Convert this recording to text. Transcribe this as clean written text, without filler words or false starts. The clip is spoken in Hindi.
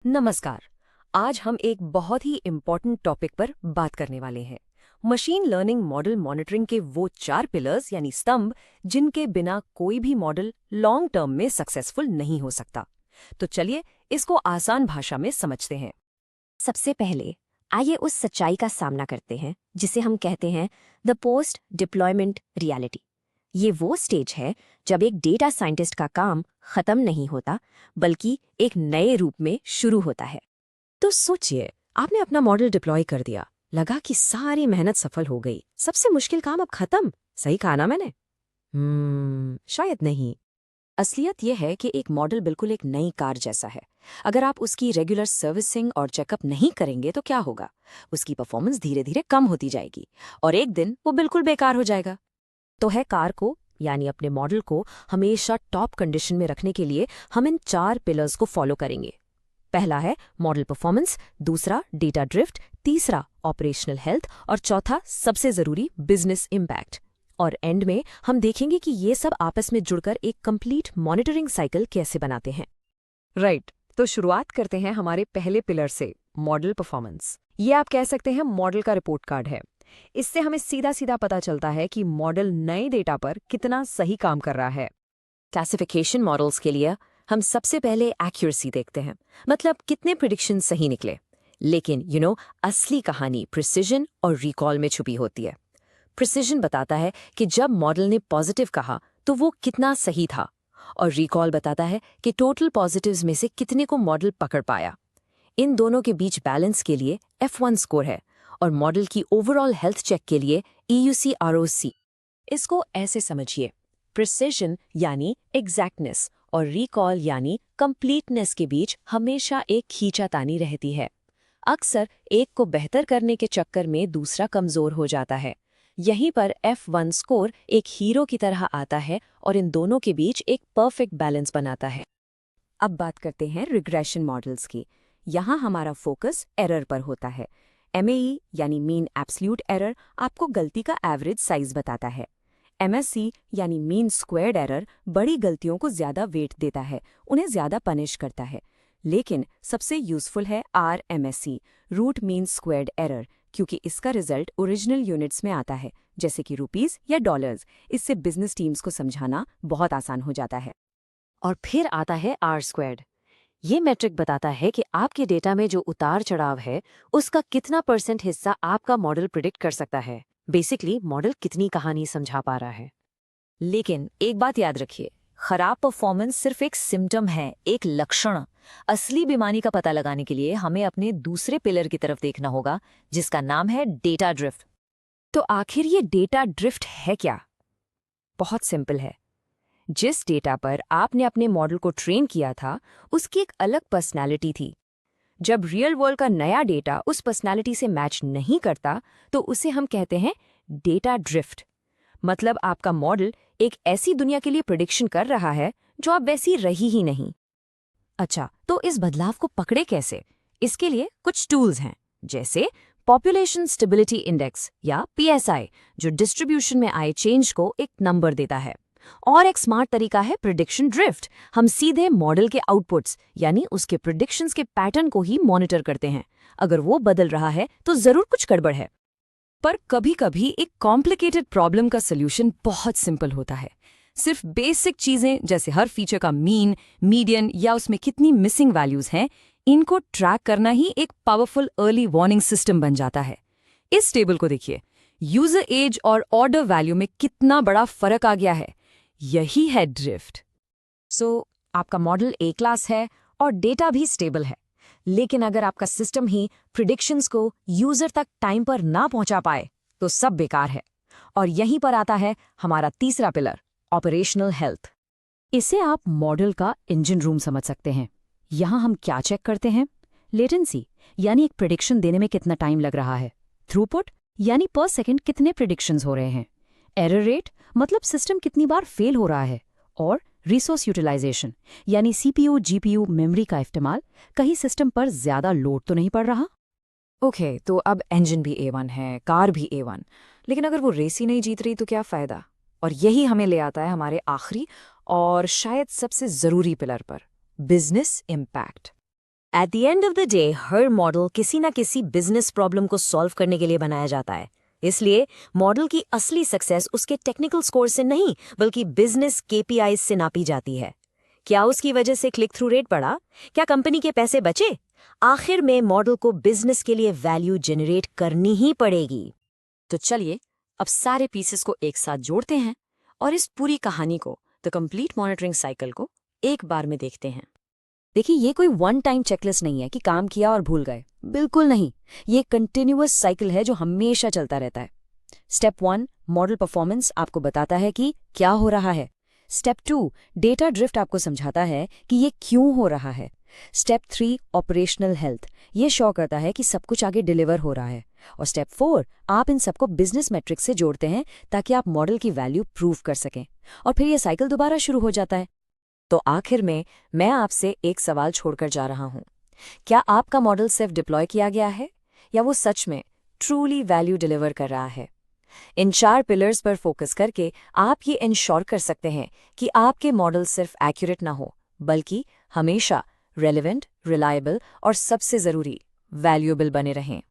नमस्कार। आज हम एक बहुत ही इम्पोर्टेंट टॉपिक पर बात करने वाले हैं। मशीन लर्निंग मॉडल मॉनिटरिंग के वो 4 पिलर्स यानी स्तंभ जिनके बिना कोई भी मॉडल लॉन्ग टर्म में सक्सेसफुल नहीं हो सकता। तो चलिए इसको आसान भाषा में समझते हैं। सबसे पहले आइए उस सच्चाई का सामना करते हैं जिसे हम कहते हैं द पोस्ट डिप्लॉयमेंट रियलिटी। ये वो स्टेज है जब एक डेटा साइंटिस्ट का काम खत्म नहीं होता बल्कि एक नए रूप में शुरू होता है। तो सोचिए, आपने अपना मॉडल डिप्लॉय कर दिया, लगा कि सारी मेहनत सफल हो गई, सबसे मुश्किल काम अब खत्म। सही कहा ना मैंने? शायद नहीं। असलियत यह है कि एक मॉडल बिल्कुल एक नई कार जैसा है। अगर आप उसकी रेगुलर सर्विसिंग और चेकअप नहीं करेंगे तो क्या होगा? उसकी परफॉर्मेंस धीरे धीरे कम होती जाएगी और एक दिन वो बिल्कुल बेकार हो जाएगा। तो है कार को यानी अपने मॉडल को हमेशा टॉप कंडीशन में रखने के लिए हम इन 4 पिलर्स को फॉलो करेंगे। पहला है मॉडल परफॉर्मेंस, दूसरा डेटा ड्रिफ्ट, तीसरा ऑपरेशनल हेल्थ और चौथा सबसे जरूरी बिजनेस इम्पैक्ट। और एंड में हम देखेंगे कि ये सब आपस में जुड़कर एक कंप्लीट मॉनिटरिंग साइकिल कैसे बनाते हैं। राइट, तो शुरुआत करते हैं हमारे पहले पिलर से, मॉडल परफॉर्मेंस। ये आप कह सकते हैं मॉडल का रिपोर्ट कार्ड है। इससे हमें सीधा सीधा पता चलता है कि मॉडल नए डेटा पर कितना सही काम कर रहा है। क्लासिफिकेशन मॉडल्स के लिए हम सबसे पहले एक्यूरेसी देखते हैं, मतलब कितने प्रिडिक्शन सही निकले। लेकिन असली कहानी प्रिसिजन और रिकॉल में छुपी होती है। प्रिसिजन बताता है कि जब मॉडल ने पॉजिटिव कहा तो वो कितना सही था, और रिकॉल बताता है कि टोटल पॉजिटिव्स में से कितने को मॉडल पकड़ पाया। इन दोनों के बीच बैलेंस के लिए F1 स्कोर है और मॉडल की ओवरऑल हेल्थ चेक के लिए EUC ROC। इसको ऐसे समझिए, प्रिसिजन यानी एग्जैक्टनेस और रिकॉल यानी कंप्लीटनेस के बीच हमेशा एक खींचातानी रहती है। अक्सर एक को बेहतर करने के चक्कर में दूसरा कमजोर हो जाता है। यहीं पर F1 स्कोर एक हीरो की तरह आता है और इन दोनों के बीच एक परफेक्ट बैलेंस बनाता है। अब बात करते हैं रिग्रेशन मॉडल्स की। यहाँ हमारा फोकस एरर पर होता है। MAE यानी मीन एब्सोल्यूट एरर आपको गलती का एवरेज साइज बताता है। MSE यानी मीन स्क्वायर्ड एरर बड़ी गलतियों को ज्यादा वेट देता है, उन्हें ज्यादा पनिश करता है। लेकिन सबसे यूजफुल है RMSE, root mean squared error, क्योंकि इसका रिजल्ट ओरिजिनल यूनिट्स में आता है, जैसे कि रुपीस या डॉलर्स। इससे बिजनेस टीम्स को समझाना बहुत आसान हो जाता है। और फिर आता है R स्क्वायर्ड। ये मैट्रिक बताता है कि आपके डेटा में जो उतार चढ़ाव है उसका कितना % हिस्सा आपका मॉडल प्रिडिक्ट कर सकता है। बेसिकली मॉडल कितनी कहानी समझा पा रहा है। लेकिन एक बात याद रखिए, खराब परफॉर्मेंस सिर्फ एक सिम्टम है, एक लक्षण। असली बीमारी का पता लगाने के लिए हमें अपने दूसरे पिलर की तरफ देखना होगा, जिसका नाम है डेटा ड्रिफ्ट। तो आखिर ये डेटा ड्रिफ्ट है क्या? बहुत सिंपल है। जिस डेटा पर आपने अपने मॉडल को ट्रेन किया था उसकी एक अलग पर्सनैलिटी थी। जब रियल वर्ल्ड का नया डेटा उस पर्सनैलिटी से मैच नहीं करता तो उसे हम कहते हैं डेटा ड्रिफ्ट। मतलब आपका मॉडल एक ऐसी दुनिया के लिए प्रिडिक्शन कर रहा है जो अब वैसी रही ही नहीं। अच्छा, तो इस बदलाव को पकड़े कैसे? इसके लिए कुछ टूल्स हैं, जैसे पॉपुलेशन स्टेबिलिटी इंडेक्स या PSI, जो डिस्ट्रीब्यूशन में आए चेंज को एक नंबर देता है। और एक स्मार्ट तरीका है प्रिडिक्शन ड्रिफ्ट। हम सीधे मॉडल के आउटपुट्स यानी उसके प्रिडिक्शंस के पैटर्न को ही मॉनिटर करते हैं। अगर वो बदल रहा है तो जरूर कुछ गड़बड़ है। पर कभी कभी एक कॉम्प्लिकेटेड प्रॉब्लम का सॉल्यूशन बहुत सिंपल होता है। सिर्फ बेसिक चीजें जैसे हर फीचर का मीन, मीडियन या उसमें कितनी मिसिंग वैल्यूज हैं, इनको ट्रैक करना ही एक पावरफुल अर्ली वार्निंग सिस्टम बन जाता है। इस टेबल को देखिए, यूजर एज और ऑर्डर वैल्यू में कितना बड़ा फर्क आ गया है। यही है ड्रिफ्ट। आपका मॉडल A क्लास है और डेटा भी स्टेबल है, लेकिन अगर आपका सिस्टम ही प्रिडिक्शंस को यूजर तक टाइम पर ना पहुंचा पाए तो सब बेकार है। और यहीं पर आता है हमारा तीसरा पिलर, ऑपरेशनल हेल्थ। इसे आप मॉडल का इंजन रूम समझ सकते हैं। यहाँ हम क्या चेक करते हैं? लेटेंसी यानी एक प्रिडिक्शन देने में कितना टाइम लग रहा है। थ्रूपुट यानी पर सेकंड कितने प्रिडिक्शंस हो रहे हैं। एरर रेट मतलब सिस्टम कितनी बार फेल हो रहा है। और रिसोर्स यूटिलाइजेशन यानी CPU, GPU, मेमोरी का इस्तेमाल, कहीं सिस्टम पर ज्यादा लोड तो नहीं पड़ रहा। ओके, तो अब इंजन भी A1 है, कार भी A1, लेकिन अगर वो रेस ही नहीं जीत रही तो क्या फायदा? और यही हमें ले आता है हमारे आखिरी और शायद सबसे जरूरी पिलर पर, business impact. At the end of the day her model किसी ना किसी बिजनेस प्रॉब्लम को सॉल्व करने के लिए बनाया जाता है। इसलिए मॉडल की असली सक्सेस उसके टेक्निकल स्कोर से नहीं बल्कि बिजनेस केपीआईज से नापी जाती है। क्या उसकी वजह से क्लिक थ्रू रेट बढ़ा? क्या कंपनी के पैसे बचे? आखिर में मॉडल को बिजनेस के लिए वैल्यू जनरेट करनी ही पड़ेगी। तो चलिए अब सारे पीसेस को एक साथ जोड़ते हैं और इस पूरी कहानी को, द कंप्लीट मॉनिटरिंग साइकिल को एक बार में देखते हैं। देखिए, ये कोई वन टाइम चेकलिस्ट नहीं है कि काम किया और भूल गए। बिल्कुल नहीं, ये कंटिन्यूअस साइकिल है जो हमेशा चलता रहता है। स्टेप 1, मॉडल परफॉर्मेंस आपको बताता है कि क्या हो रहा है। स्टेप 2, डेटा ड्रिफ्ट आपको समझाता है कि ये क्यों हो रहा है। स्टेप 3, ऑपरेशनल हेल्थ, ये शो करता है कि सब कुछ आगे डिलीवर हो रहा है। और स्टेप 4, आप इन सबको बिजनेस मैट्रिक्स से जोड़ते हैं ताकि आप मॉडल की वैल्यू प्रूव कर सकें, और फिर ये साइकिल दोबारा शुरू हो जाता है। तो आखिर में मैं आपसे एक सवाल छोड़कर जा रहा हूं। क्या आपका मॉडल सिर्फ डिप्लॉय किया गया है या वो सच में ट्रूली वैल्यू डिलीवर कर रहा है? इन 4 पिलर्स पर फोकस करके आप ये इंश्योर कर सकते हैं कि आपके मॉडल सिर्फ एक्यूरेट ना हो बल्कि हमेशा रेलेवेंट, रिलायबल और सबसे ज़रूरी वैल्यूएबल बने रहें।